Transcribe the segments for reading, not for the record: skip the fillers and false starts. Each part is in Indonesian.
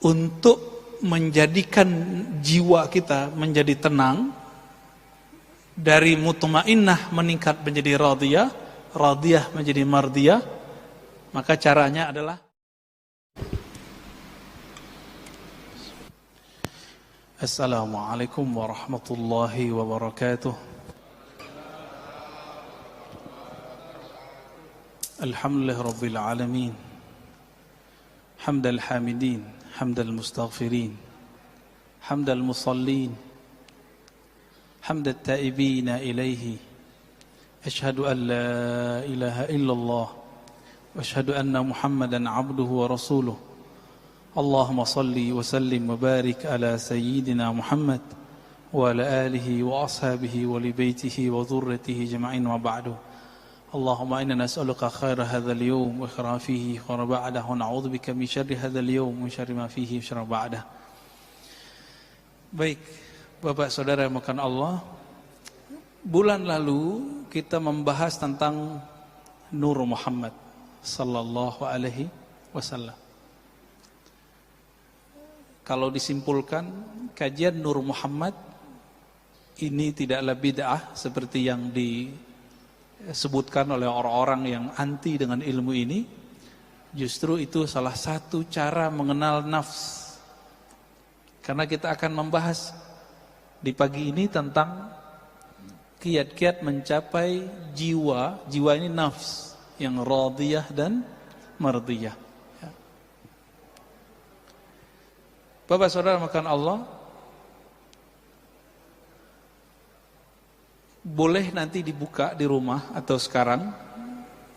untuk menjadikan jiwa kita menjadi tenang, dari mutmainnah meningkat menjadi radiyah, radiyah menjadi mardiyah, maka caranya adalah Assalamualaikum warahmatullahi wabarakatuh. Alhamdulillah rabbil alamin. Hamdal hamidin, hamdal mustaghfirin, hamdal musallin, hamdal taibina ilaihi. Ashhadu an la ilaha illallah wa ashhadu anna Muhammadan abduhu wa rasuluh. Allahumma salli wa sallim wa barik ala sayyidina Muhammad wa ala alihi wa ashabihi wa li baitihi wa dhurriyyatihi jama'in wa ba'du. Allahumma inna nas'aluka khaira hadzal yawm wa khaira fihi wa ba'dahu, wa na'udzubika min syarri hadzal yawm wa syarri ma fihi wa syarri ba'dahu. Baik, Bapak Saudara yang makan Allah, bulan lalu kita membahas tentang Nur Muhammad sallallahu alaihi wasallam. Kalau disimpulkan, kajian Nur Muhammad ini tidaklah bid'ah seperti yang disebutkan oleh orang-orang yang anti dengan ilmu ini. Justru itu salah satu cara mengenal nafs. Karena kita akan membahas di pagi ini tentang kiat-kiat mencapai jiwa. Jiwa ini nafs yang radiyah dan mardiyah. Bapak Saudara makan Allah, boleh nanti dibuka di rumah atau sekarang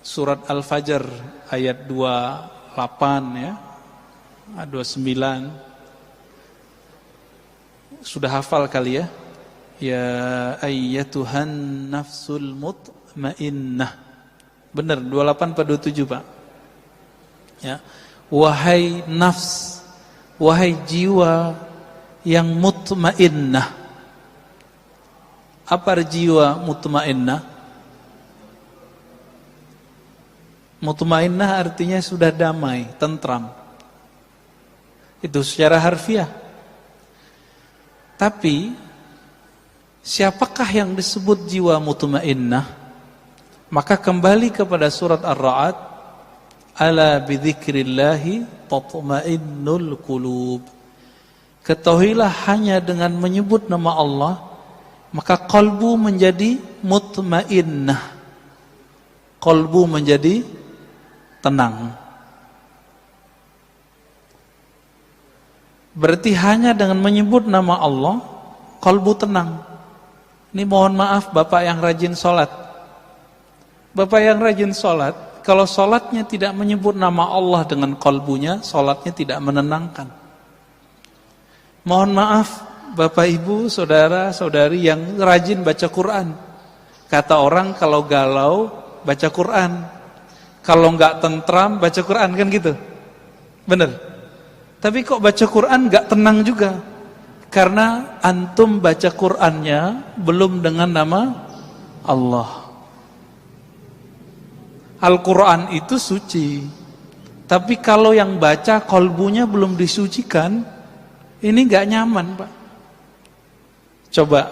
surat Al-Fajr ayat 28 ya, 29. Sudah hafal kali ya? Ya ayyatuhan nafsul mutmainnah. Benar 28 pada 27 Pak. Ya. Wahai nafs, wahai jiwa yang mutmainnah. Apa jiwa mutmainnah? Mutmainnah artinya sudah damai, tentram. Itu secara harfiah. Tapi siapakah yang disebut jiwa mutmainnah? Maka kembali kepada surat Ar-Ra'd, ala bidzikrillahi tatmainnul qulub. Ketahuilah hanya dengan menyebut nama Allah maka qalbu menjadi mutmainnah, qalbu menjadi tenang. Berarti hanya dengan menyebut nama Allah qalbu tenang. Ini mohon maaf Bapak yang rajin sholat. Bapak yang rajin sholat, kalau sholatnya tidak menyebut nama Allah dengan qalbunya, sholatnya tidak menenangkan. Mohon maaf Bapak Ibu, Saudara, Saudari yang rajin baca Quran. Kata orang kalau galau baca Quran, kalau enggak tentram baca Quran, kan gitu. Benar. Tapi kok baca Quran enggak tenang juga? Karena antum baca Qurannya belum dengan nama Allah. Al-Quran itu suci, tapi kalau yang baca kolbunya belum disucikan, ini gak nyaman Pak. Coba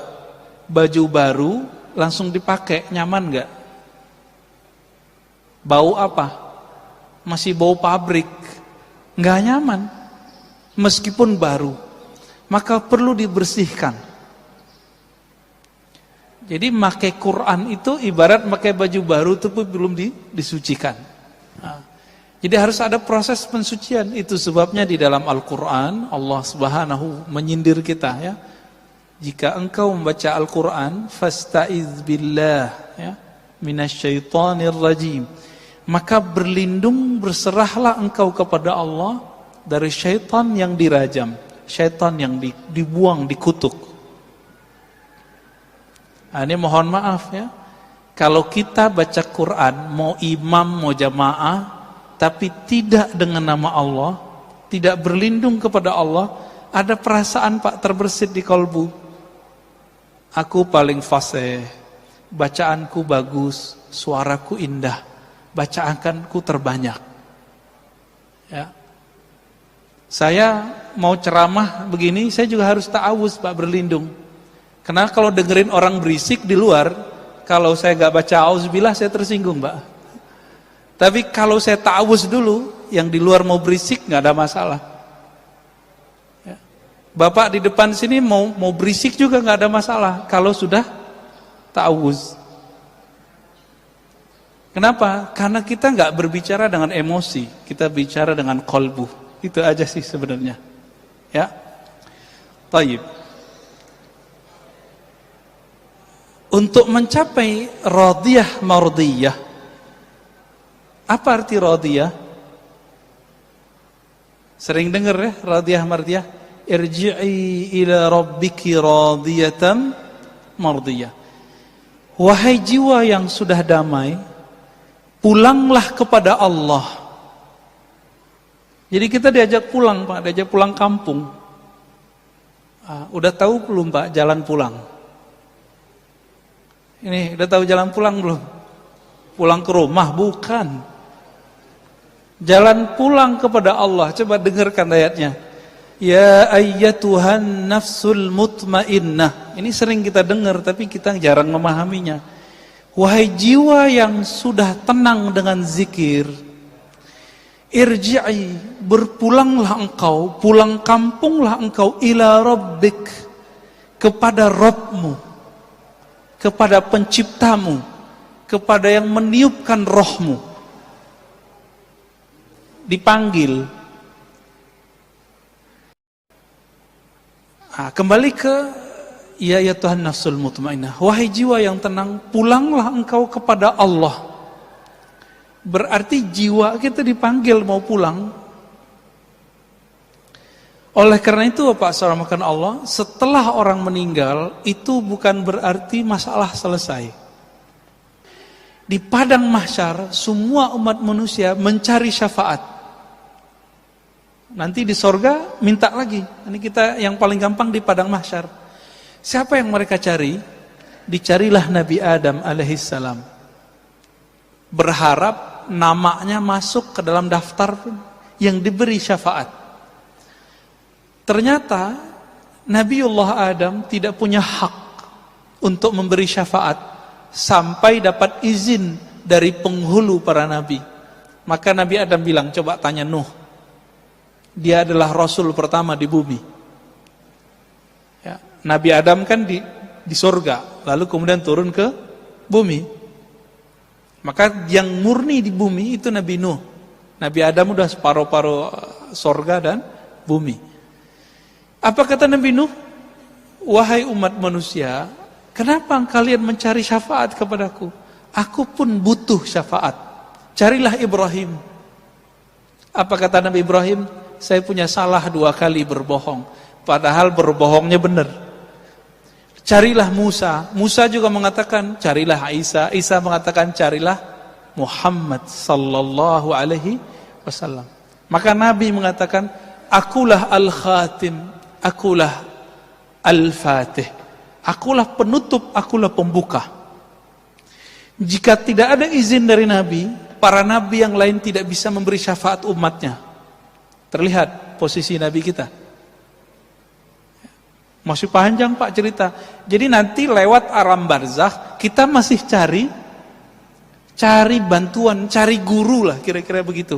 baju baru langsung dipakai, nyaman gak? Bau apa? Masih bau pabrik, gak nyaman. Meskipun baru, maka perlu dibersihkan. Jadi pakai Quran itu ibarat pakai baju baru itu pun belum disucikan. Nah, jadi harus ada proses pensucian. Itu sebabnya di dalam Al-Quran Allah Subhanahu menyindir kita ya. Jika engkau membaca Al-Quran, fasta'iz billah ya, minasyaitonir rajim. Maka berlindung, berserahlah engkau kepada Allah dari syaitan yang dirajam, syaitan yang dibuang, dikutuk. Nah, ini mohon maaf ya, kalau kita baca Quran, mau imam, mau jamaah, tapi tidak dengan nama Allah, tidak berlindung kepada Allah, ada perasaan Pak terbersit di kalbu. Aku paling fasih, bacaanku bagus, suaraku indah, bacaanku terbanyak. Ya. Saya mau ceramah begini, saya juga harus ta'awuz Pak, berlindung. Karena kalau dengerin orang berisik di luar, kalau saya gak baca auzubillah saya tersinggung Pak. Tapi kalau saya ta'awuz dulu, yang di luar mau berisik gak ada masalah. Ya. Bapak di depan sini mau berisik juga gak ada masalah kalau sudah ta'awuz. Kenapa? Karena kita nggak berbicara dengan emosi, kita bicara dengan qalbu. Itu aja sih sebenarnya. Ya. Taib. Untuk mencapai radiyah mardiyah. Apa arti radiyah? Sering dengar ya, radiyah mardiyah. Irji'i ila rabbiki radiyatan mardiyah. Wahai jiwa yang sudah damai, pulanglah kepada Allah. Jadi kita diajak pulang Pak, diajak pulang kampung. Udah tahu belum Pak jalan pulang? Ini udah tahu jalan pulang belum? Pulang ke rumah? Bukan. Jalan pulang kepada Allah. Coba dengarkan ayatnya. Ya ayyatuhan nafsul mutmainnah. Ini sering kita dengar tapi kita jarang memahaminya. Wahai jiwa yang sudah tenang dengan zikir, irji'i, berpulanglah engkau, pulang kampunglah engkau ila rabbik, kepada Rabbmu, kepada penciptamu, kepada yang meniupkan rohmu. Dipanggil. Kembali ke ya Tuhan nafsul mutmainnah. Wahai jiwa yang tenang, pulanglah engkau kepada Allah. Berarti jiwa kita dipanggil mau pulang. Oleh karena itu Bapak saudara makan Allah, setelah orang meninggal itu bukan berarti masalah selesai. Di padang mahsyar semua umat manusia mencari syafaat. Nanti di sorga minta lagi. Ini kita yang paling gampang di padang mahsyar. Siapa yang mereka cari? Dicarilah Nabi Adam alaihissalam. Berharap namanya masuk ke dalam daftar yang diberi syafaat. Ternyata Nabiullah Adam tidak punya hak untuk memberi syafaat sampai dapat izin dari penghulu para nabi. Maka Nabi Adam bilang, coba tanya Nuh. Dia adalah Rasul pertama di bumi. Nabi Adam kan di surga, lalu kemudian turun ke bumi. Maka yang murni di bumi itu Nabi Nuh. Nabi Adam udah separuh-paruh surga dan bumi. Apa kata Nabi Nuh? Wahai umat manusia, kenapa kalian mencari syafaat kepadaku? Aku pun butuh syafaat. Carilah Ibrahim. Apa kata Nabi Ibrahim? Saya punya salah 2 kali berbohong, padahal berbohongnya benar. Carilah Musa. Musa juga mengatakan carilah Isa. Isa mengatakan carilah Muhammad sallallahu alaihi wasallam. Maka Nabi mengatakan, akulah al-khatim, akulah al-fatih. Akulah penutup, akulah pembuka. Jika tidak ada izin dari Nabi, para nabi yang lain tidak bisa memberi syafaat umatnya. Terlihat posisi Nabi kita. Masih panjang Pak cerita. Jadi nanti lewat alam barzakh kita masih cari bantuan, cari guru lah kira-kira begitu.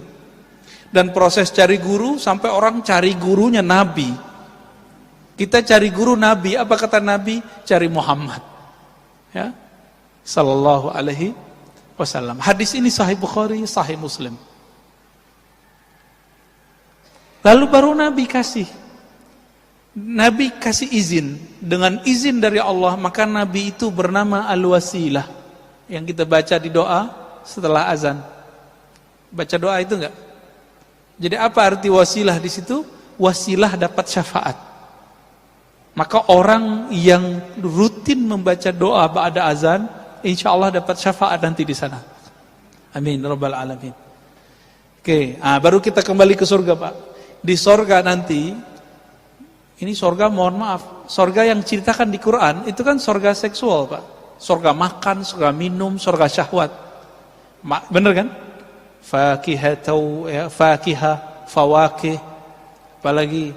Dan proses cari guru sampai orang cari gurunya Nabi. Kita cari guru Nabi, apa kata Nabi? Cari Muhammad. Ya. Sallallahu alaihi wasallam. Hadis ini sahih Bukhari, sahih Muslim. Lalu baru Nabi kasih izin. Dengan izin dari Allah, maka Nabi itu bernama Al-Wasilah. Yang kita baca di doa setelah azan. Baca doa itu enggak? Jadi apa arti wasilah di situ? Wasilah dapat syafaat. Maka orang yang rutin membaca doa ba'da azan, insya Allah dapat syafaat nanti di sana. Amin rabbal alamin. Oke, baru kita kembali ke surga Pak. Di surga nanti, ini surga mohon maaf, surga yang ceritakan di Quran itu kan surga seksual Pak. Surga makan, surga minum, surga syahwat. Bener kan? Fakihah, fawakih, apalagi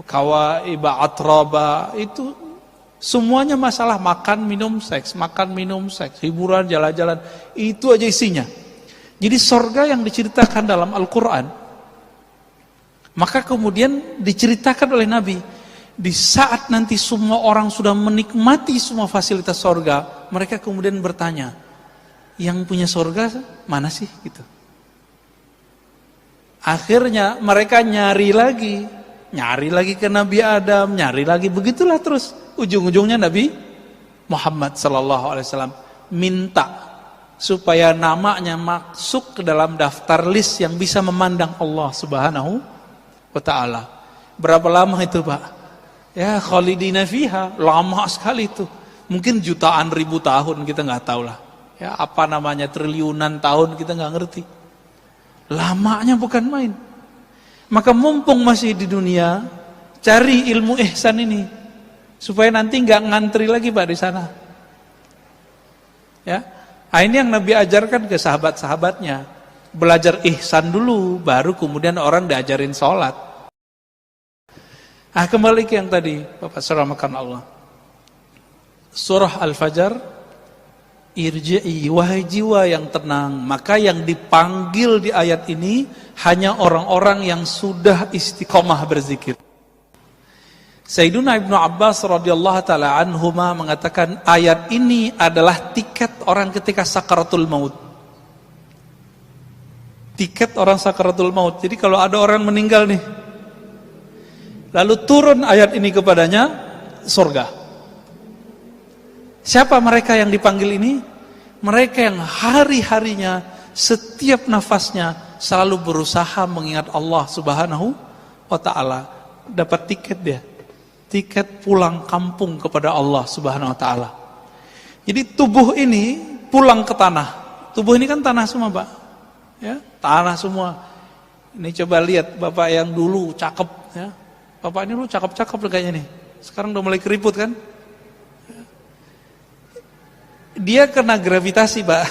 kawaiba atraba, itu semuanya masalah makan, minum, seks, makan, minum, seks, hiburan, jalan-jalan, itu aja isinya. Jadi sorga yang diceritakan dalam Al-Quran, maka kemudian diceritakan oleh Nabi, di saat nanti semua orang sudah menikmati semua fasilitas sorga, mereka kemudian bertanya, yang punya sorga mana sih? Gitu. Akhirnya mereka nyari lagi ke Nabi Adam, nyari lagi, begitulah terus. Ujung-ujungnya Nabi Muhammad SAW minta supaya namanya masuk ke dalam daftar list yang bisa memandang Allah Subhanahu wa ta'ala. Berapa lama itu, Pak? Ya, khalidina fiha, lama sekali itu. Mungkin jutaan ribu tahun, kita nggak tahu lah. Ya, apa namanya, triliunan tahun, kita nggak ngerti. Lamanya bukan main. Maka mumpung masih di dunia, cari ilmu ihsan ini supaya nanti nggak ngantri lagi, Pak, di sana. Ya, nah, ini yang Nabi ajarkan ke sahabat-sahabatnya. Belajar ihsan dulu, baru kemudian orang diajarin sholat. Nah, kembali ke yang tadi, Bapak seramakan Allah. Surah Al-Fajr, irji'i, wahai jiwa yang tenang. Maka yang dipanggil di ayat ini hanya orang-orang yang sudah istiqomah berzikir. Sayyiduna Ibnu Abbas radhiyallahu taala anhuma mengatakan ayat ini adalah tiket orang ketika sakaratul maut. Tiket orang sakaratul maut. Jadi kalau ada orang meninggal nih, lalu turun ayat ini kepadanya, surga. Siapa mereka yang dipanggil ini? Mereka yang hari-harinya, setiap nafasnya selalu berusaha mengingat Allah Subhanahu wa ta'ala. Dapat tiket dia, tiket pulang kampung kepada Allah Subhanahu wa ta'ala. Jadi tubuh ini pulang ke tanah. Tubuh ini kan tanah semua, Pak. Ya, tanah semua. Ini coba lihat Bapak yang dulu cakep, ya. Bapak ini dulu cakep-cakep kayaknya nih. Sekarang udah mulai keriput kan? Dia kena gravitasi, Pak.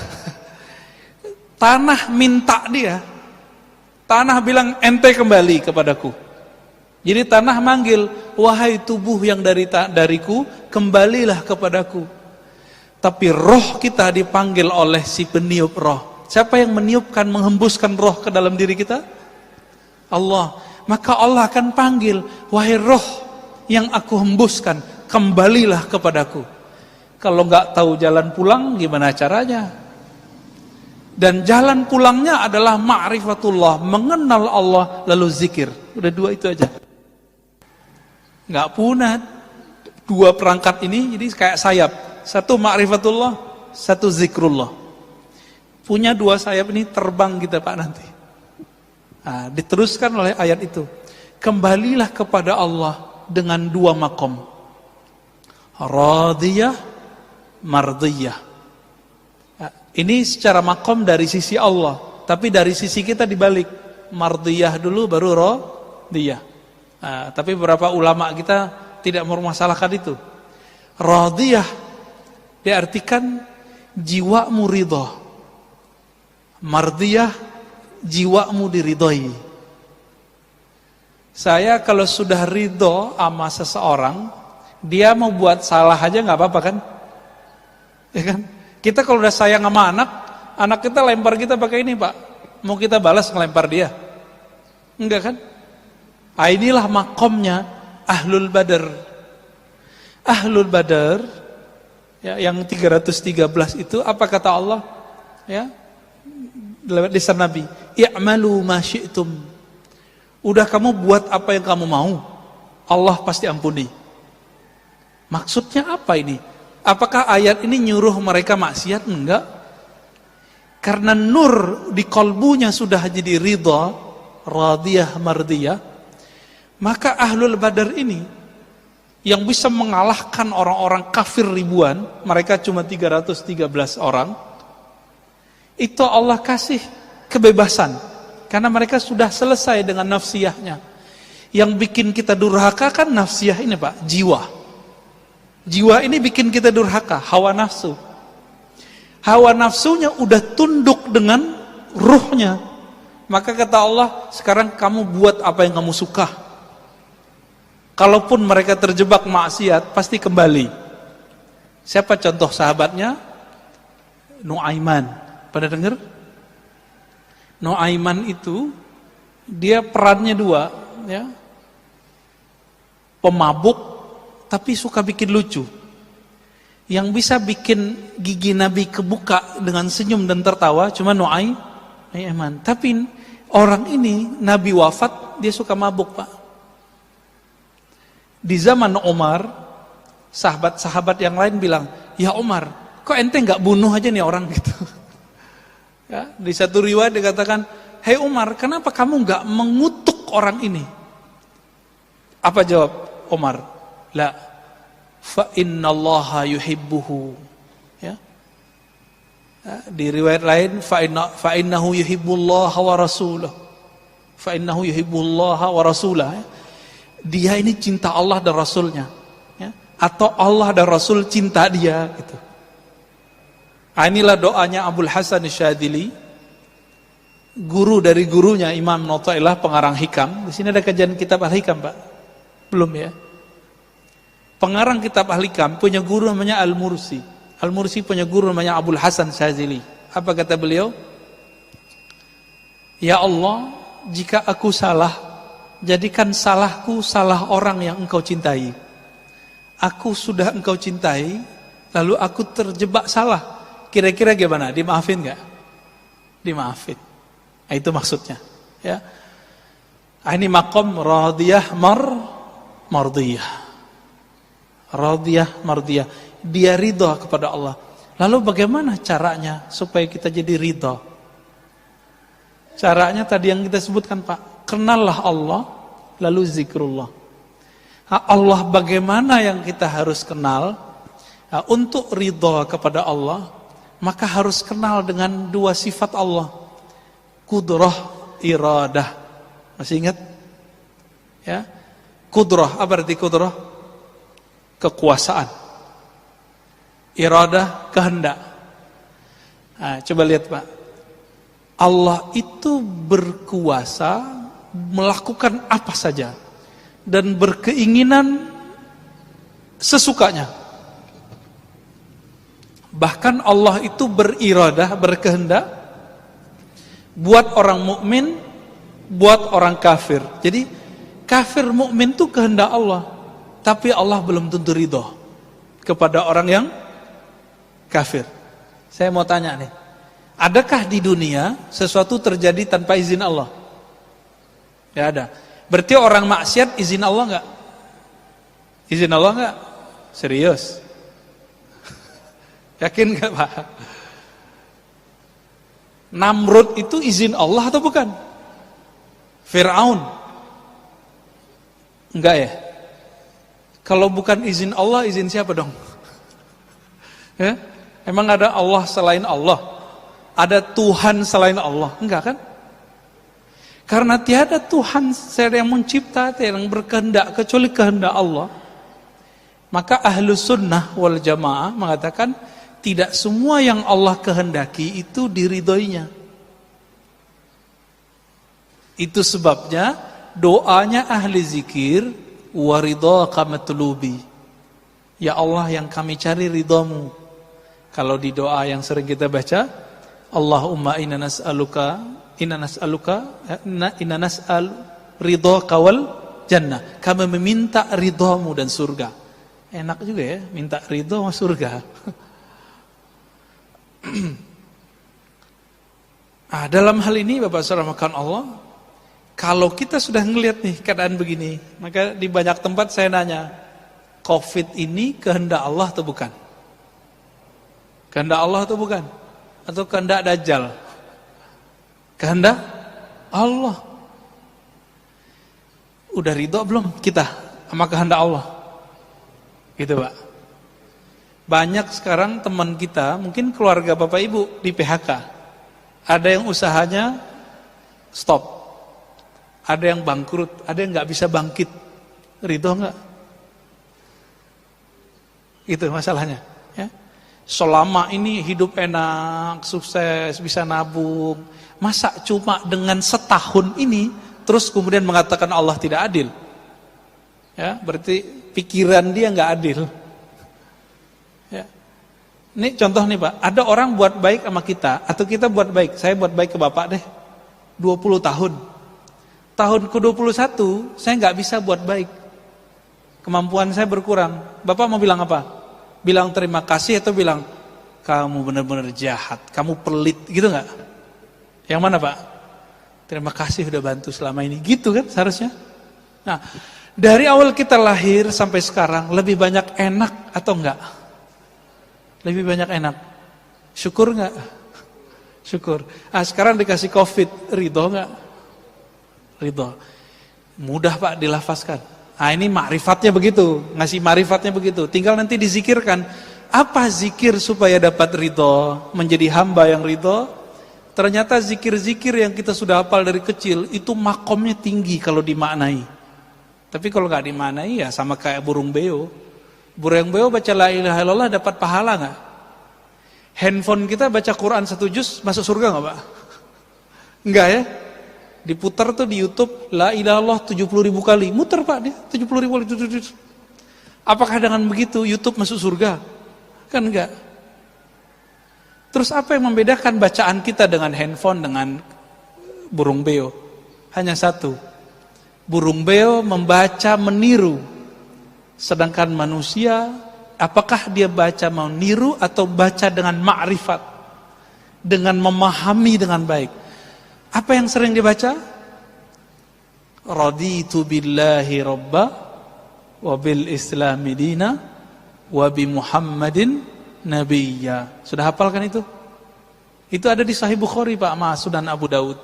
Tanah minta dia. Tanah bilang, ente kembali kepadaku. Jadi tanah manggil, wahai tubuh yang dariku, kembalilah kepadaku. Tapi roh kita dipanggil oleh si peniup roh. Siapa yang meniupkan, menghembuskan roh ke dalam diri kita? Allah. Maka Allah akan panggil, wahai roh yang aku hembuskan, kembalilah kepadaku. Kalau nggak tahu jalan pulang, gimana caranya? Dan jalan pulangnya adalah ma'rifatullah, mengenal Allah lalu zikir. Udah dua itu aja. Nggak punah dua perangkat ini, jadi kayak sayap. Satu ma'rifatullah, satu zikrullah. Punya dua sayap ini terbang kita, Pak, nanti. Nah, diteruskan oleh ayat itu. Kembalilah kepada Allah dengan dua makom. Radiyah, mardiyah. Nah, ini secara makom dari sisi Allah, tapi dari sisi kita dibalik. Mardiyah dulu baru radiyah. Nah, tapi beberapa ulama kita tidak mempermasalahkan itu. Radiyah diartikan jiwamu ridha. Mardiyah jiwamu diridhoi. Saya kalau sudah ridho sama seseorang, dia mau buat salah aja nggak apa-apa kan? Ya kan? Kita kalau udah sayang sama anak kita lempar kita pakai ini, Pak. Mau kita balas ngelempar dia? Enggak kan? Ah, inilah makomnya Ahlul Badar. Ahlul Badar ya, yang 313 itu apa kata Allah? Ya. Lewat lisan Nabi, i'malu ma syi'tum. Udah kamu buat apa yang kamu mau, Allah pasti ampuni. Maksudnya apa ini? Apakah ayat ini nyuruh mereka maksiat? Enggak. Karena nur di kolbunya sudah jadi ridha, radiyah, mardiyah, maka Ahlul Badar ini yang bisa mengalahkan orang-orang kafir ribuan, mereka cuma 313 orang, itu Allah kasih kebebasan. Karena mereka sudah selesai dengan nafsiyahnya. Yang bikin kita durhaka kan nafsiyah ini, Pak, jiwa. Jiwa ini bikin kita durhaka, hawa nafsu. Hawa nafsunya udah tunduk dengan ruhnya. Maka kata Allah, sekarang kamu buat apa yang kamu suka. Kalaupun mereka terjebak maksiat, pasti kembali. Siapa contoh sahabatnya? Nuaiman. Pada dengar? Nuaiman itu, dia perannya dua, ya. Pemabuk, tapi suka bikin lucu. Yang bisa bikin gigi Nabi kebuka dengan senyum dan tertawa, cuma Nuaiman. Tapi orang ini, Nabi wafat, dia suka mabuk, Pak. Di zaman Umar, sahabat-sahabat yang lain bilang, ya Umar, kok ente nggak bunuh aja nih orang gitu. Ya, di satu riwayat dikatakan, hei Umar, kenapa kamu nggak mengutuk orang ini? Apa jawab Umar? La, fa innallaha yuhibbuhu. Ya. Di riwayat lain, fa innahu yuhibbullaha wa rasulah. Fa innahu yuhibbullaha wa rasulah. Ya. Dia ini cinta Allah dan Rasulnya, ya? Atau Allah dan Rasul cinta dia, gitu. Inilah doanya Abul Hasan Syadzili, guru dari gurunya Imam Nu'ta'ilah, pengarang Hikam. Di sini ada kajian kitab Al-Hikam, Pak? Belum ya? Pengarang kitab Al-Hikam punya guru namanya Al-Mursi. Al-Mursi punya guru namanya Abul Hasan Syadzili. Apa kata beliau? Ya Allah, jika aku salah, jadikan salahku salah orang yang engkau cintai. Aku sudah engkau cintai, lalu aku terjebak salah. Kira-kira gimana? Dimaafin gak? Dimaafin. Nah, itu maksudnya. Ya. Ini makom radiyah mardiyah. Radiyah mardiyah. Dia ridha kepada Allah. Lalu bagaimana caranya supaya kita jadi ridha? Caranya tadi yang kita sebutkan, Pak. Kenallah Allah, lalu zikrullah. Allah bagaimana yang kita harus kenal? Untuk ridha kepada Allah, maka harus kenal dengan dua sifat Allah. Kudrah, iradah. Masih ingat? Ya. Kudrah, apa arti kudrah? Kekuasaan. Iradah, kehendak. Nah, coba lihat, Pak. Allah itu berkuasa melakukan apa saja dan berkeinginan sesukanya. Bahkan Allah itu beriradah, berkehendak buat orang mukmin, buat orang kafir. Jadi kafir mukmin itu kehendak Allah, tapi Allah belum tentu ridho kepada orang yang kafir. Saya mau tanya nih, adakah di dunia sesuatu terjadi tanpa izin Allah? Ya ada. Berarti orang maksiat izin Allah enggak? Izin Allah enggak? Serius? Yakin enggak, Pak? Namrud itu izin Allah atau bukan? Fir'aun? Enggak ya? Kalau bukan izin Allah, izin siapa dong? Ya? Emang ada Allah selain Allah? Ada Tuhan selain Allah? Enggak kan? Karena tiada Tuhan yang mencipta, yang berkehendak kecuali kehendak Allah. Maka Ahlus Sunnah wal Jamaah mengatakan tidak semua yang Allah kehendaki itu diridhoinya. Itu sebabnya doanya ahli zikir, wa ridhaka matlubi. Ya Allah, yang kami cari ridhamu. Kalau di doa yang sering kita baca, Allahumma inna nas'aluka ridhaka wal jannah. Kami meminta ridhamu dan surga. Enak juga ya, minta ridha sama surga. Dalam hal ini Bapak Saudara makan Allah, kalau kita sudah ngelihat nih keadaan begini, maka di banyak tempat saya nanya, COVID ini kehendak Allah atau bukan? Kehendak Allah atau bukan? Atau kehendak Dajjal? Kehendak Allah. Udah ridho belum kita sama kehendak Allah? Gitu, Pak. Banyak sekarang teman kita, mungkin keluarga Bapak Ibu di PHK. Ada yang usahanya stop. Ada yang bangkrut, ada yang nggak bisa bangkit. Ridho nggak? Itu masalahnya. Ya. Selama ini hidup enak, sukses, bisa nabung. Masa cuma dengan setahun ini terus kemudian mengatakan Allah tidak adil? Ya, berarti pikiran dia nggak adil. Ya. Ini contoh nih Pak, ada orang buat baik sama kita, atau kita buat baik, saya buat baik ke Bapak deh, 20 tahun. Tahun ke-21, saya nggak bisa buat baik. Kemampuan saya berkurang. Bapak mau bilang apa? Bilang terima kasih atau bilang, kamu benar-benar jahat, kamu pelit, gitu nggak? Yang mana Pak? Terima kasih udah bantu selama ini, gitu kan seharusnya. Nah, dari awal kita lahir sampai sekarang, lebih banyak enak atau enggak? Lebih banyak enak. Syukur enggak? Syukur. Sekarang dikasih COVID, ridho enggak? Ridho. Mudah Pak dilafazkan. Ini ma'rifatnya begitu, ngasih ma'rifatnya begitu. Tinggal nanti dizikirkan. Apa zikir supaya dapat ridho, menjadi hamba yang ridho? Ternyata zikir-zikir yang kita sudah hafal dari kecil, itu makomnya tinggi kalau dimaknai. Tapi kalau nggak dimaknai ya sama kayak burung beo. Burung beo baca la ilaha illallah dapat pahala nggak? Handphone kita baca Quran 1 juz masuk surga nggak Pak? Enggak ya? Diputar tuh di YouTube la ilaha illallah 70.000 kali. Muter Pak dia 70.000 kali. Apakah dengan begitu YouTube masuk surga? Kan enggak. Terus apa yang membedakan bacaan kita dengan handphone dengan burung beo? Hanya satu. Burung beo membaca meniru. Sedangkan manusia, apakah dia baca meniru atau baca dengan ma'rifat? Dengan memahami dengan baik. Apa yang sering dibaca? Raditu billahi rabba wa bil islami dina wa bi Muhammadin nabiyya. Sudah hafalkan itu? Itu ada di Sahih Bukhari Pak, Sunan Abu Daud.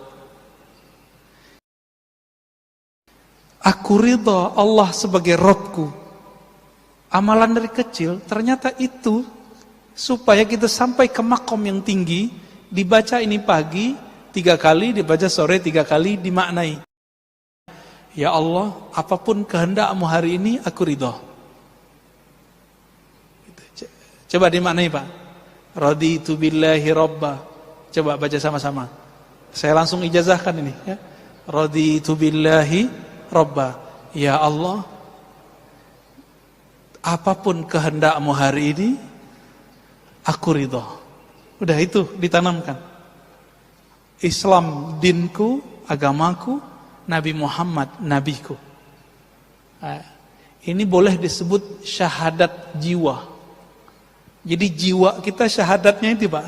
Aku ridha Allah sebagai Rabbku. Amalan dari kecil, ternyata itu supaya kita sampai ke makom yang tinggi, dibaca ini pagi 3 kali, dibaca sore 3 kali, dimaknai. Ya Allah, apapun kehendak-Mu hari ini, aku ridha. Coba dimaknai Pak. Raditu billahi rabba. Coba baca sama-sama. Saya langsung ijazahkan ini ya. Raditu billahi rabba. Ya Allah, apapun kehendak-Mu hari ini, aku ridha. Udah itu ditanamkan. Islam dinku, agamaku, Nabi Muhammad nabiku. Ini boleh disebut syahadat jiwa. Jadi jiwa kita syahadatnya itu Pak.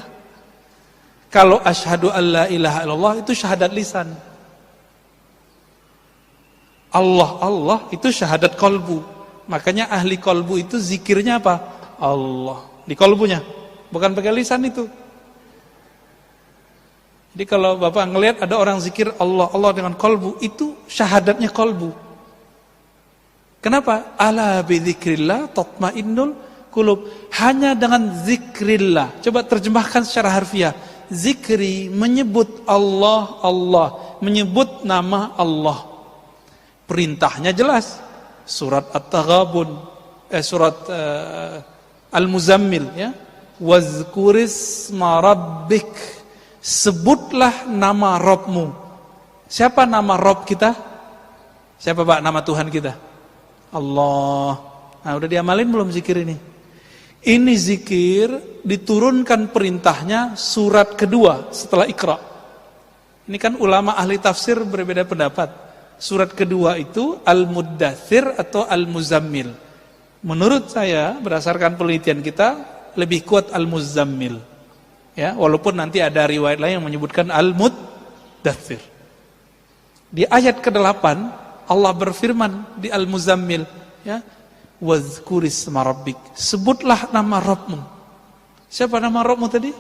Kalau asyhadu alla ilaha illallah itu syahadat lisan. Allah itu syahadat kolbu. Makanya ahli kolbu itu zikirnya apa? Allah. Di kolbunya. Bukan pakai lisan itu. Jadi kalau Bapak ngelihat ada orang zikir Allah dengan kolbu, itu syahadatnya kolbu. Kenapa? Ala bidzikrillah tatmainnul qulub. Hanya dengan zikrillah. Coba terjemahkan secara harfiah. Zikri menyebut Allah, menyebut nama Allah. Perintahnya jelas. Surat At-Taghabun, surat Al-Muzammil ya. Wazkurisma rabbik. Sebutlah nama Rabbmu. Siapa nama Rabb kita? Siapa Pak nama Tuhan kita? Allah. Nah, udah diamalin belum zikir ini? Ini zikir diturunkan perintahnya surat kedua setelah Iqra. Ini kan ulama ahli tafsir berbeda pendapat. Surat kedua itu Al-Muddathir atau Al-Muzammil. Menurut saya berdasarkan penelitian kita lebih kuat Al-Muzammil. Ya, walaupun nanti ada riwayat lain yang menyebutkan Al-Muddathir. Di ayat ke-8 Allah berfirman di Al-Muzammil ya, wazkurisma rabbik. Sebutlah nama Rabbmu. Siapa nama Rabbmu tadi?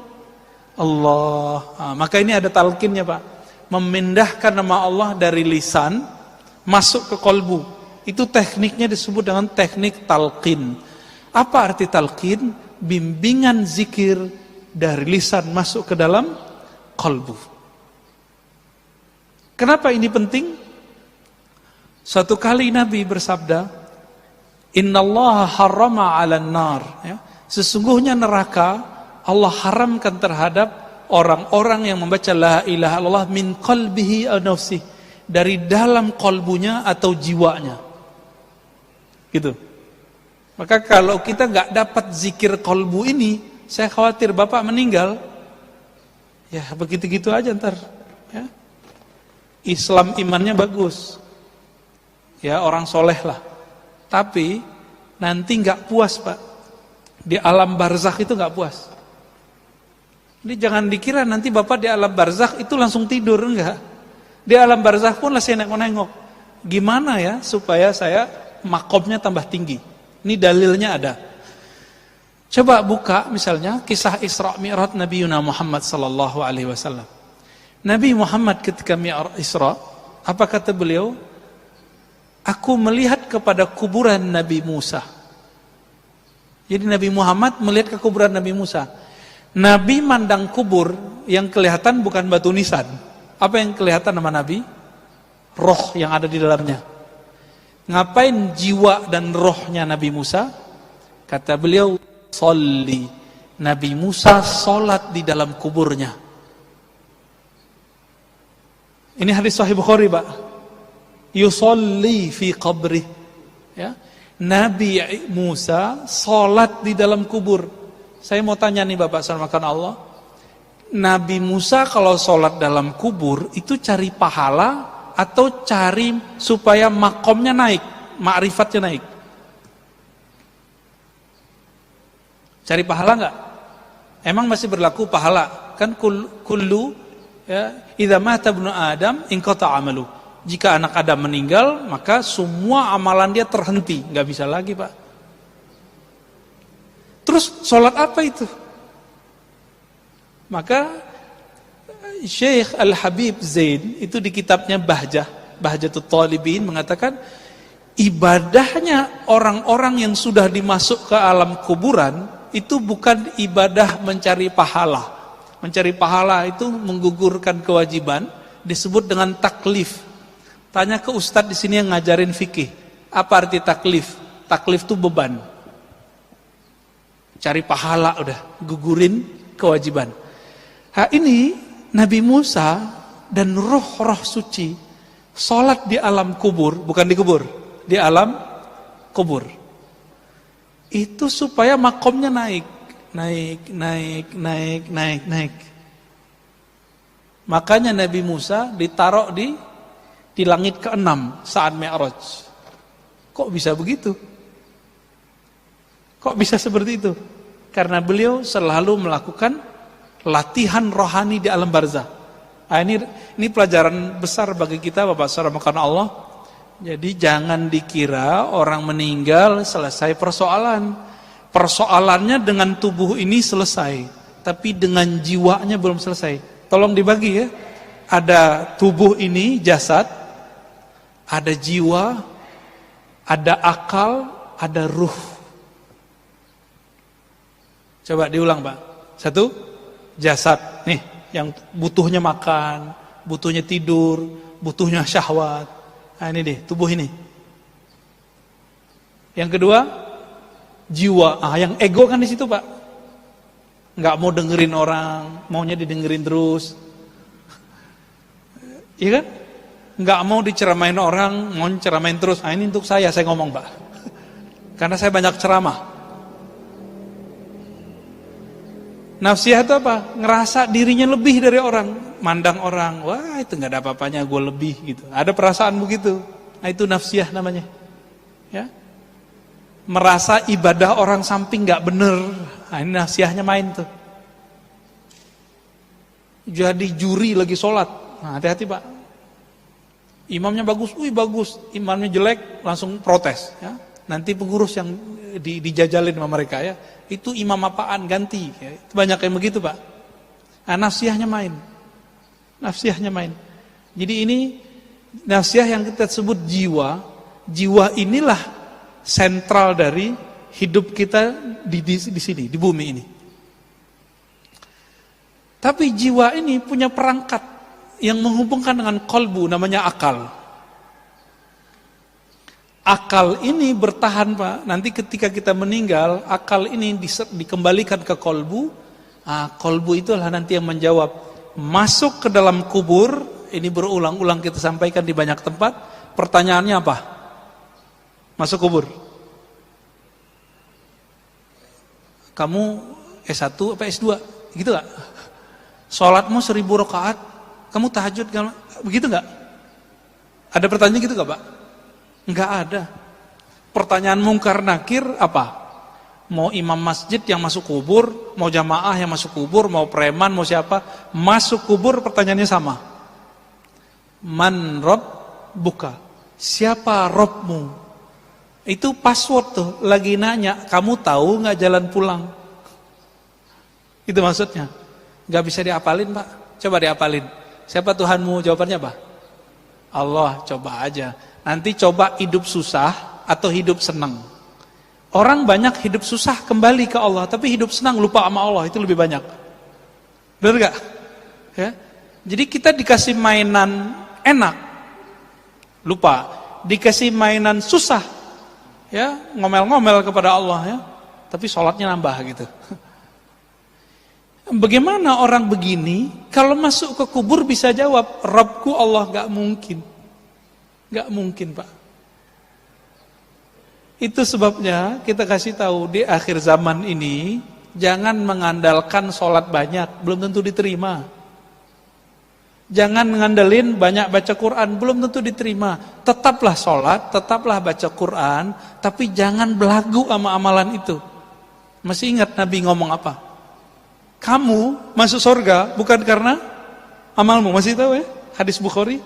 Allah. Maka ini ada talqinnya Pak. Memindahkan nama Allah dari lisan masuk ke kolbu. Itu tekniknya disebut dengan teknik talqin. Apa arti talqin? Bimbingan zikir dari lisan masuk ke dalam kolbu. Kenapa ini penting? Suatu kali Nabi bersabda, Innallaha harrama 'alan nar. Ya, sesungguhnya neraka Allah haramkan terhadap orang-orang yang membaca la ilaha illallah min qalbihi aw nafsihi, dari dalam kolbunya atau jiwanya. Gitu. Maka kalau kita nggak dapat zikir kolbu ini, saya khawatir Bapak meninggal, ya begitu-gitu aja ntar. Ya. Islam imannya bagus, ya orang soleh lah. Tapi nanti nggak puas Pak. Di alam barzakh itu nggak puas. Ini jangan dikira nanti Bapak di alam barzakh itu langsung tidur, enggak. Di alam barzakh pun masih nengok-nengok. Gimana ya supaya saya makomnya tambah tinggi? Ini dalilnya ada. Coba buka misalnya kisah Isra Mi'raj Nabi Muhammad sallallahu alaihi wasallam. Nabi Muhammad ketika Mi'raj Isra, apa kata beliau? Aku melihat kepada kuburan Nabi Musa. Jadi Nabi Muhammad melihat ke kuburan Nabi Musa. Nabi mandang kubur, yang kelihatan bukan batu nisan. Apa yang kelihatan sama Nabi? Roh yang ada di dalamnya. Ngapain jiwa dan rohnya Nabi Musa? Kata beliau, sholli. Nabi Musa sholat di dalam kuburnya. Ini hadis Sahih Bukhari, Pak. Yusolli fi qabri. Ya. Nabi Musa sholat di dalam kubur. Saya mau tanya nih Bapak sama Allah. Nabi Musa kalau sholat dalam kubur itu cari pahala atau cari supaya makomnya naik, ma'rifatnya naik? Cari pahala enggak? Emang masih berlaku pahala? Kan kullu ya, idza mata ibnu Adam inqata amalu. Jika anak Adam meninggal, maka semua amalan dia terhenti, enggak bisa lagi, Pak. Terus sholat apa itu? Maka Syekh Al-Habib Zain itu di kitabnya Bahjatul Talibin mengatakan ibadahnya orang-orang yang sudah dimasuk ke alam kuburan itu bukan ibadah mencari pahala. Mencari pahala itu menggugurkan kewajiban, disebut dengan taklif. Tanya ke ustadz di sini yang ngajarin fikih, apa arti taklif? Taklif itu beban. Cari pahala udah, gugurin kewajiban. Ini Nabi Musa dan roh-roh suci sholat di alam kubur, bukan di kubur, di alam kubur. Itu supaya makomnya naik. Makanya Nabi Musa ditaruh di langit ke-6 saat Mi'raj. Kok bisa begitu? Kok bisa seperti itu? Karena beliau selalu melakukan latihan rohani di alam barzah. Nah, ini pelajaran besar bagi kita Bapak Saudara karena Allah. Jadi jangan dikira orang meninggal selesai persoalan. Persoalannya dengan tubuh ini selesai, tapi dengan jiwanya belum selesai. Tolong dibagi ya. Ada tubuh ini jasad, ada jiwa, ada akal, ada ruh. Coba diulang, Pak. 1, jasad nih yang butuhnya makan, butuhnya tidur, butuhnya syahwat. Nah, ini deh tubuh ini. Yang kedua, jiwa. Yang ego kan di situ, Pak. Nggak mau dengerin orang, maunya didengerin terus. Iya kan? Nggak mau diceramain orang, mau ceramain terus. Ini untuk saya ngomong, Pak. Karena saya banyak ceramah. Nafsiyah itu apa? Ngerasa dirinya lebih dari orang, mandang orang, wah itu nggak ada apa-apanya, gue lebih gitu. Ada perasaan begitu. Nah itu nafsiyah namanya. Ya, merasa ibadah orang samping nggak bener. Nah, ini nafsiyahnya main tuh. Jadi juri lagi sholat. Nah, hati-hati Pak. Imamnya bagus, bagus. Imamnya jelek, langsung protes. Ya. Nanti pengurus yang dijajalin sama mereka ya. Itu imam apaan, ganti ya. Itu banyak yang begitu Pak. Nah, nafsiyahnya main. Nafsiyahnya main. Jadi ini nafsiyah yang kita sebut jiwa. Jiwa inilah sentral dari hidup kita di sini, di bumi ini. Tapi jiwa ini punya perangkat yang menghubungkan dengan kolbu, namanya akal. Akal ini bertahan Pak, nanti ketika kita meninggal, akal ini dikembalikan ke kolbu. Kolbu itulah nanti yang menjawab. Masuk ke dalam kubur, ini berulang-ulang kita sampaikan di banyak tempat. Pertanyaannya apa? Masuk kubur. kamu S1 apa S2? Gitu gak? Sholatmu 1000 rakaat, kamu tahajud, begitu gak? Ada pertanyaan gitu gak Pak? Enggak ada. Pertanyaan mungkar nakir apa? Mau imam masjid yang masuk kubur, mau jamaah yang masuk kubur, mau preman, mau siapa, masuk kubur pertanyaannya sama. Man Rob buka, siapa Robmu? Itu password tuh, lagi nanya, kamu tahu nggak jalan pulang? Itu maksudnya. Nggak bisa diapalin Pak, coba diapalin. Siapa Tuhanmu? Jawabannya apa? Allah. Coba aja. Nanti coba hidup susah atau hidup senang. Orang banyak hidup susah kembali ke Allah, tapi hidup senang lupa sama Allah, itu lebih banyak. Benar gak? Ya. Jadi kita dikasih mainan enak, lupa. Dikasih mainan susah, ya ngomel-ngomel kepada Allah, ya. Tapi sholatnya nambah gitu. Bagaimana orang begini kalau masuk ke kubur bisa jawab, Rabbku Allah? Gak mungkin. Gak mungkin Pak. Itu sebabnya kita kasih tahu di akhir zaman ini jangan mengandalkan sholat banyak, belum tentu diterima. Jangan ngandelin banyak baca Quran, belum tentu diterima. Tetaplah sholat, tetaplah baca Quran, tapi jangan belagu sama amalan itu. Masih ingat Nabi ngomong apa? Kamu masuk surga bukan karena amalmu, masih tahu ya? Hadis Bukhari.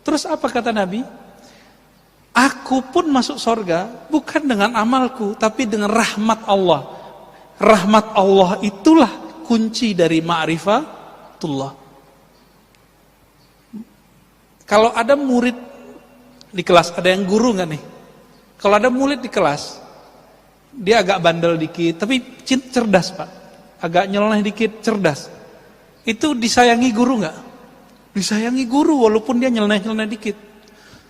Terus apa kata Nabi? Aku pun masuk surga bukan dengan amalku, tapi dengan rahmat Allah. Rahmat Allah itulah kunci dari ma'rifatullah. Kalau ada murid di kelas, ada yang guru nggak nih? Kalau ada murid di kelas, dia agak bandel dikit, tapi cerdas Pak. Agak nyeleneh dikit, cerdas. Itu disayangi guru nggak? Disayangi guru walaupun dia nyeleneh-nyeleneh dikit.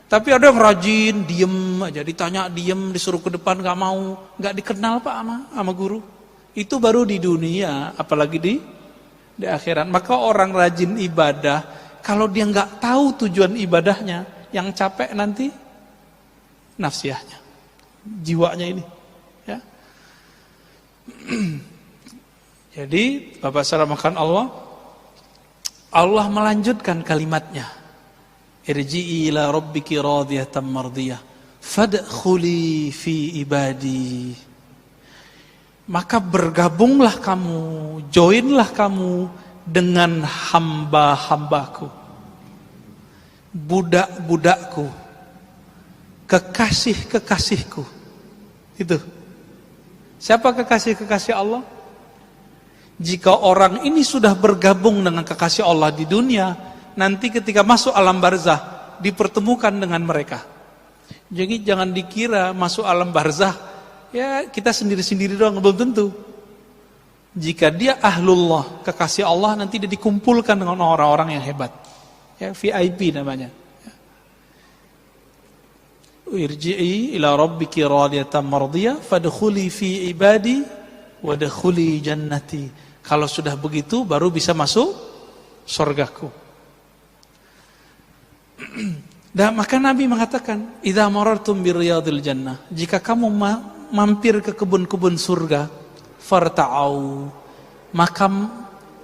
Tapi ada yang rajin, diem aja, ditanya diem, disuruh ke depan gak mau, gak dikenal Pak sama guru. Itu baru di dunia, apalagi di akhirat. Maka orang rajin ibadah, kalau dia gak tahu tujuan ibadahnya, yang capek nanti nafsiyahnya, jiwanya ini. Ya. Jadi Bapak salamkan Allah melanjutkan kalimatnya. Irji'i ila rabbiki radiyatan mardiyah fadkhuli fi ibadi. Maka bergabunglah kamu, joinlah kamu dengan hamba-hambaku, budak-budakku, kekasih-kekasihku. Itu. Siapa kekasih-kekasih Allah? Jika orang ini sudah bergabung dengan kekasih Allah di dunia, nanti ketika masuk alam barzah dipertemukan dengan mereka. Jadi jangan dikira masuk alam barzah ya kita sendiri-sendiri doang, belum tentu. Jika dia ahlullah, kekasih Allah, nanti dia dikumpulkan dengan orang-orang yang hebat. Ya, VIP namanya. Irji'i ila rabbiki radiyatan mardiyah fadkhuli fi ibadi wadkhuli jannati. Kalau sudah begitu baru bisa masuk surgaku. Dan maka Nabi mengatakan, idza marartum birriyadil jannah, jika kamu mampir ke kebun-kebun surga, farta'au, maka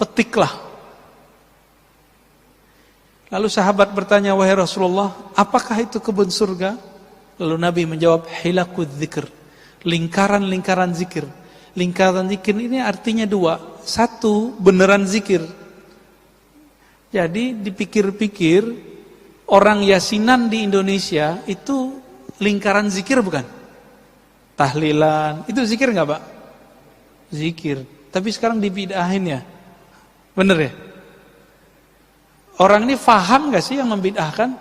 petiklah. Lalu sahabat bertanya, wahai Rasulullah, apakah itu kebun surga? Lalu Nabi menjawab, hilakud dzikr, lingkaran-lingkaran zikir. Lingkaran zikir ini artinya dua. Satu, beneran zikir. Jadi dipikir-pikir, orang yasinan di Indonesia itu lingkaran zikir bukan? Tahlilan, itu zikir nggak Pak? Zikir. Tapi sekarang dibid'ahin ya, bener ya? Orang ini paham nggak sih yang membid'ahkan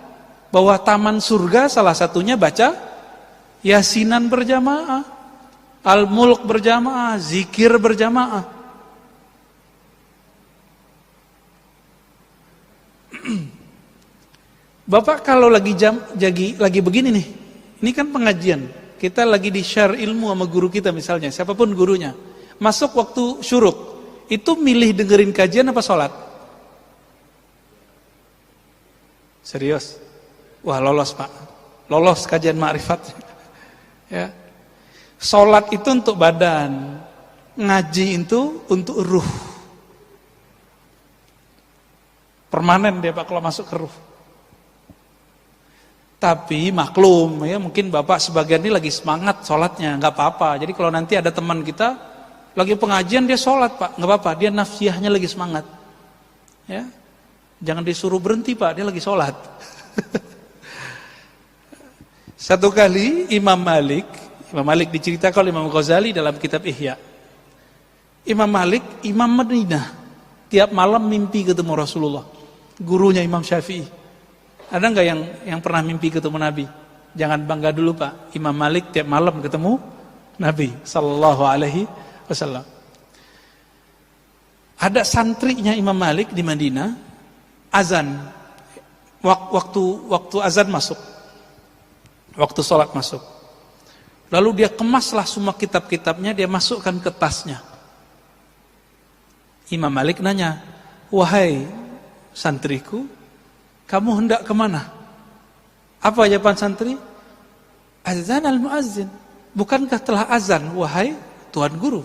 bahwa taman surga salah satunya baca yasinan berjamaah, al-mulk berjamaah, zikir berjamaah. Bapak kalau lagi begini nih, ini kan pengajian, kita lagi di share ilmu sama guru kita misalnya, siapapun gurunya, masuk waktu syuruk, itu milih dengerin kajian apa sholat? Serius? Wah lolos Pak, lolos kajian ma'rifat. Ya. Sholat itu untuk badan, ngaji itu untuk ruh. Permanen dia Pak kalau masuk ke ruh. Tapi maklum ya, mungkin Bapak sebagian ini lagi semangat sholatnya, nggak apa-apa. Jadi kalau nanti ada teman kita lagi pengajian dia sholat Pak, nggak apa-apa. Dia nafsiyahnya lagi semangat. Ya, jangan disuruh berhenti Pak, dia lagi sholat. Satu kali Imam Malik diceritakan oleh Imam Ghazali dalam kitab Ihya. Imam Malik, Imam Madinah, tiap malam mimpi ketemu Rasulullah, gurunya Imam Syafi'i. Ada nggak yang pernah mimpi ketemu Nabi? Jangan bangga dulu Pak. Imam Malik tiap malam ketemu Nabi Sallallahu Alaihi Wasallam. Ada santrinya Imam Malik di Madinah, azan, waktu azan masuk, waktu sholat masuk. Lalu dia kemaslah semua kitab-kitabnya, dia masukkan ke tasnya. Imam Malik nanya, wahai santriku, kamu hendak kemana? Apa jawaban santri? Azan al-muazzin. Bukankah telah azan, wahai Tuan Guru?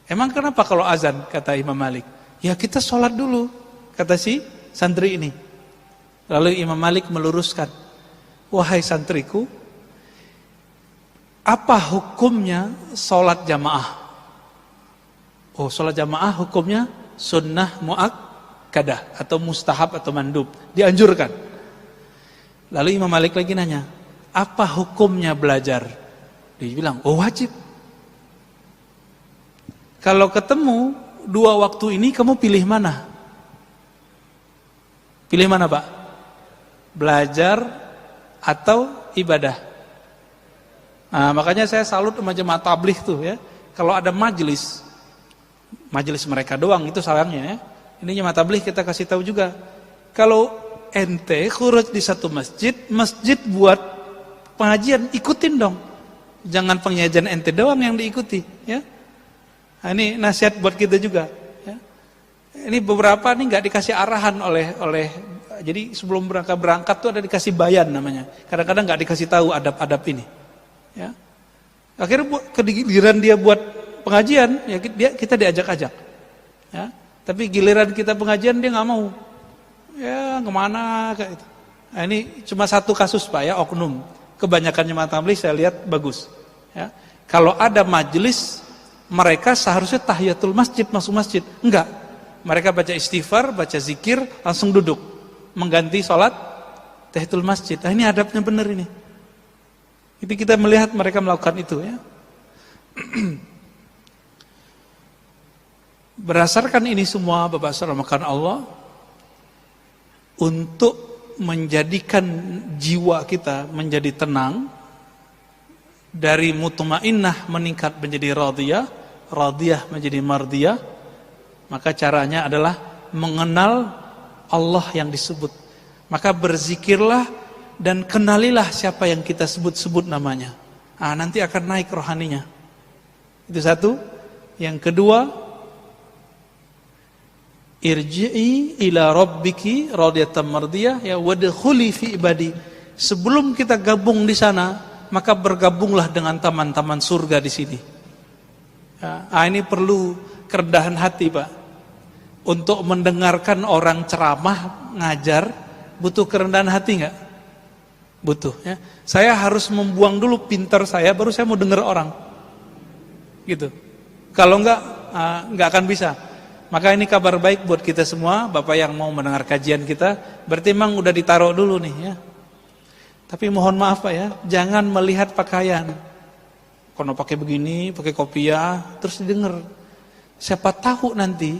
Emang kenapa kalau azan, kata Imam Malik? Ya kita sholat dulu, kata si santri ini. Lalu Imam Malik meluruskan, wahai santriku, apa hukumnya sholat jamaah? Oh, sholat jamaah hukumnya sunnah muakkadah atau mustahab atau mandub, dianjurkan. Lalu Imam Malik lagi nanya, apa hukumnya belajar? Dia bilang, oh wajib. Kalau ketemu dua waktu ini kamu pilih mana? Pilih mana Pak? Belajar atau ibadah? Nah, makanya saya salut sama jemaah tabligh tuh ya. Kalau ada majelis mereka doang itu sayangnya ya. Ini jemaah tabligh kita kasih tahu juga. Kalau ente khuruj di satu masjid buat pengajian, ikutin dong. Jangan pengajian ente doang yang diikuti ya. Nah, ini nasihat buat kita juga ya. Ini beberapa nih nggak dikasih arahan oleh jadi sebelum berangkat tuh ada dikasih bayan namanya. Kadang-kadang nggak dikasih tahu adab-adab ini ya. Akhirnya giliran dia buat pengajian ya kita diajak-ajak ya. Tapi giliran kita pengajian dia nggak mau. Ya kemana kayak itu. Nah, ini cuma satu kasus Pak ya, oknum. Kebanyakan jemaah tabligh saya lihat bagus ya. Kalau ada majelis mereka seharusnya tahiyatul masjid, masuk masjid. Enggak. Mereka baca istighfar, baca zikir, langsung duduk. Mengganti sholat tahiyatul masjid. Nah, ini adabnya benar ini. Jadi kita melihat mereka melakukan itu ya. Berdasarkan ini semua Bapak Saudara Allah, untuk menjadikan jiwa kita menjadi tenang, dari mutmainnah meningkat menjadi radiyah menjadi mardiyah, maka caranya adalah mengenal Allah yang disebut. Maka berzikirlah dan kenalilah siapa yang kita sebut-sebut namanya. Ah, nanti akan naik rohaninya. Itu satu. Yang kedua, irji'i ila rabbiki radiyatan mardiyah ya wadkhuli fi ibadi. Sebelum kita gabung di sana, maka bergabunglah dengan taman-taman surga di sini. Ya, ini perlu kerendahan hati Pak. Untuk mendengarkan orang ceramah, ngajar, butuh kerendahan hati enggak? Butuh ya. Saya harus membuang dulu pintar saya, baru saya mau dengar orang. Gitu. Kalau enggak akan bisa. Maka ini kabar baik buat kita semua, Bapak yang mau mendengar kajian kita, berarti memang udah ditaruh dulu nih ya. Tapi mohon maaf Pak ya, jangan melihat pakaian. Kalau pakai begini, pakai kopiah, terus didengar. Siapa tahu nanti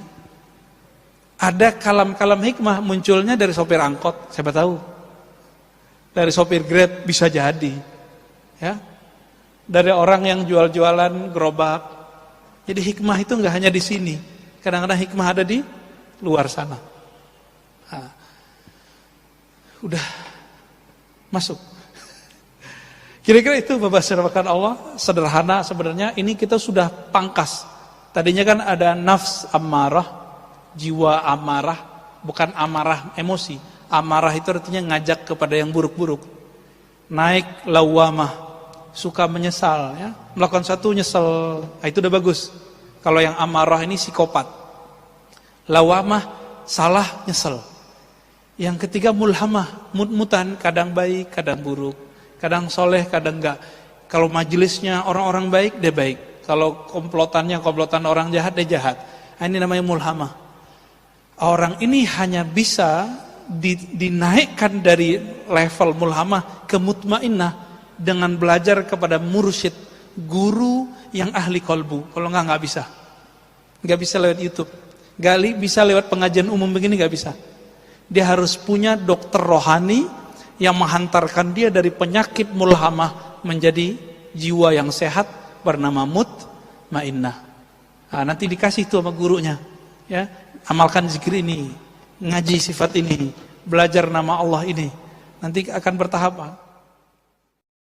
ada kalam-kalam hikmah munculnya dari sopir angkot, siapa tahu. Dari sopir Grab bisa jadi. Ya. Dari orang yang jual-jualan gerobak. Jadi hikmah itu enggak hanya di sini. Kadang-kadang hikmah ada di luar sana. Nah, udah masuk. Kira-kira itu Bapak Saudara Allah, sederhana sebenarnya. Ini kita sudah pangkas. Tadinya kan ada nafs amarah, jiwa amarah, bukan amarah emosi. Amarah itu artinya ngajak kepada yang buruk-buruk. Naik lawamah, suka menyesal, ya. Melakukan satu nyesel, nah, itu udah bagus. Kalau yang amarah ini psikopat. Lawamah, salah, nyesel. Yang ketiga mulhamah, mut-mutan, kadang baik, kadang buruk. Kadang soleh, kadang enggak. Kalau majelisnya orang-orang baik, dia baik. Kalau komplotan orang jahat, dia jahat. Nah, ini namanya mulhamah. Orang ini hanya bisa dinaikkan dari level mulhamah ke mutmainnah dengan belajar kepada mursyid, guru yang ahli kolbu. Kalau nggak bisa. Nggak bisa lewat YouTube. Nggak bisa lewat pengajian umum begini, nggak bisa. Dia harus punya dokter rohani yang menghantarkan dia dari penyakit mulhamah menjadi jiwa yang sehat bernama mutmainnah. Nah, nanti dikasih itu sama gurunya, ya, amalkan zikir ini, ngaji sifat ini, belajar nama Allah ini, nanti akan bertahap.